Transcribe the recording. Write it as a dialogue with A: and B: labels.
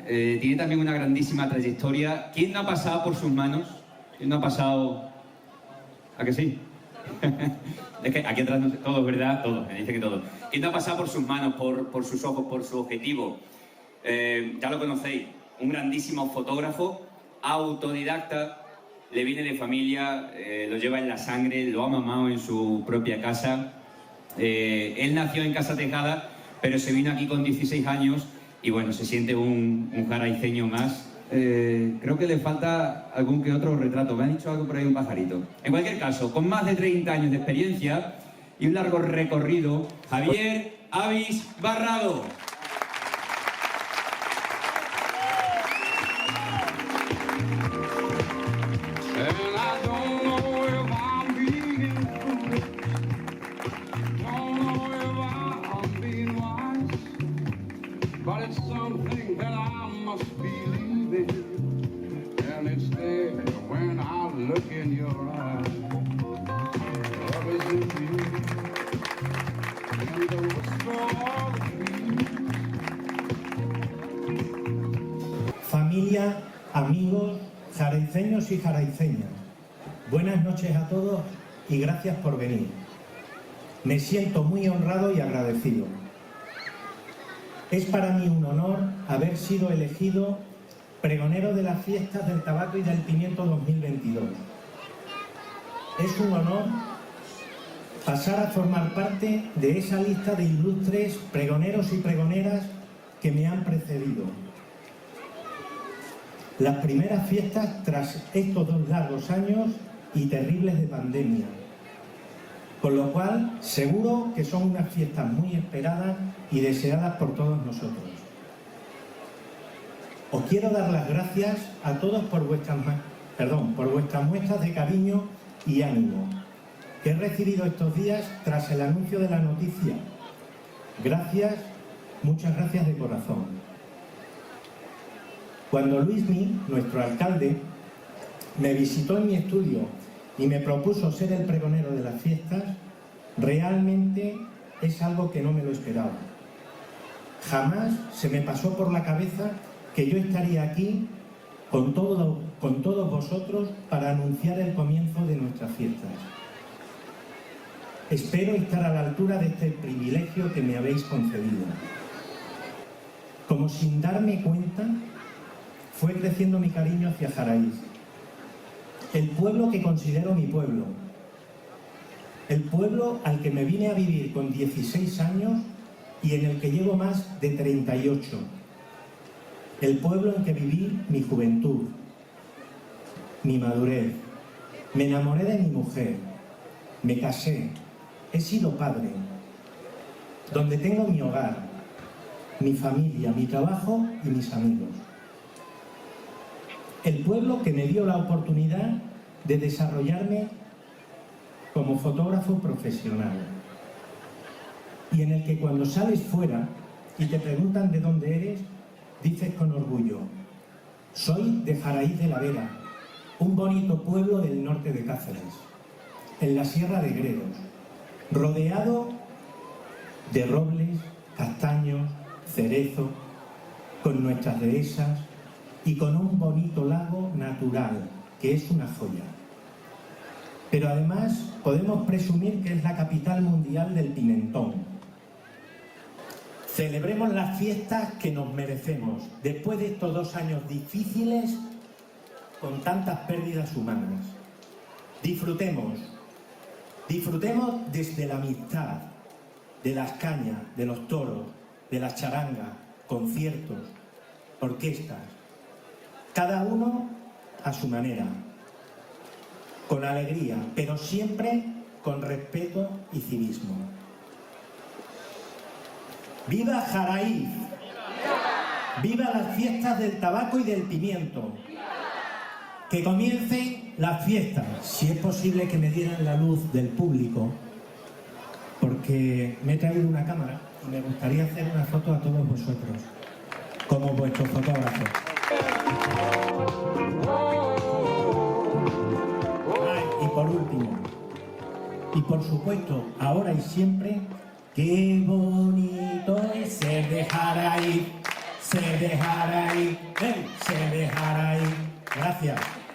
A: tiene también una grandísima trayectoria. ¿Quién no ha pasado por sus manos? ¿Quién no ha pasado? ¿A que sí? Es que aquí atrás no sé, todos, ¿verdad? Todos, me dice que todos. ¿Quién no ha pasado por sus manos, por sus ojos, por su objetivo? Ya lo conocéis, un grandísimo fotógrafo, autodidacta, le viene de familia, lo lleva en la sangre, lo ha mamado en su propia casa. Él nació en Casa Tejada, pero se vino aquí con 16 años y bueno, se siente un jaraiceño más. Creo que le falta algún que otro retrato. Me ha dicho algo por ahí un pajarito. En cualquier caso, con más de 30 años de experiencia y un largo recorrido, Javier Avis Barrado.
B: Familia, amigos, jaraiceños y jaraiceñas, buenas noches a todos y gracias por venir. Me siento muy honrado y agradecido. Es para mí un honor haber sido elegido pregonero de las fiestas del tabaco y del pimiento 2022. Es un honor pasar a formar parte de esa lista de ilustres pregoneros y pregoneras que me han precedido. Las primeras fiestas tras estos 2 largos años y terribles de pandemia. Con lo cual, seguro que son unas fiestas muy esperadas y deseadas por todos nosotros. Os quiero dar las gracias a todos por vuestras muestras de cariño y ánimo que he recibido estos días tras el anuncio de la noticia. Gracias, muchas gracias de corazón. Cuando Luismi, nuestro alcalde, me visitó en mi estudio y me propuso ser el pregonero de las fiestas, realmente es algo que no me lo esperaba. Jamás se me pasó por la cabeza que yo estaría aquí con todos vosotros para anunciar el comienzo de nuestras fiestas. Espero estar a la altura de este privilegio que me habéis concedido. Como sin darme cuenta, fue creciendo mi cariño hacia Jaraíz, el pueblo que considero mi pueblo, el pueblo al que me vine a vivir con 16 años y en el que llevo más de 38, el pueblo en que viví mi juventud, mi madurez, me enamoré de mi mujer, me casé, he sido padre, donde tengo mi hogar, mi familia, mi trabajo y mis amigos. El pueblo que me dio la oportunidad de desarrollarme como fotógrafo profesional y en el que cuando sales fuera y te preguntan de dónde eres, dices con orgullo: soy de Jaraíz de la Vera, un bonito pueblo del norte de Cáceres, en la Sierra de Gredos, rodeado de robles, castaños, cerezo, con nuestras dehesas y con un bonito lago natural, que es una joya. Pero además podemos presumir que es la capital mundial del pimentón. Celebremos las fiestas que nos merecemos, después de estos 2 años difíciles con tantas pérdidas humanas. Disfrutemos desde la amistad, de las cañas, de los toros, de las charangas, conciertos, orquestas, cada uno a su manera, con alegría, pero siempre con respeto y civismo. ¡Viva Jaraíz! ¡Viva las fiestas del tabaco y del pimiento! Que comiencen las fiestas. Si es posible que me dieran la luz del público, porque me he traído una cámara y me gustaría hacer una foto a todos vosotros, como vuestros fotógrafos. Y por último, y por supuesto, ahora y siempre, qué bonito es ser de Jaraíz, ser de Jaraíz. él se dejará ir. Gracias.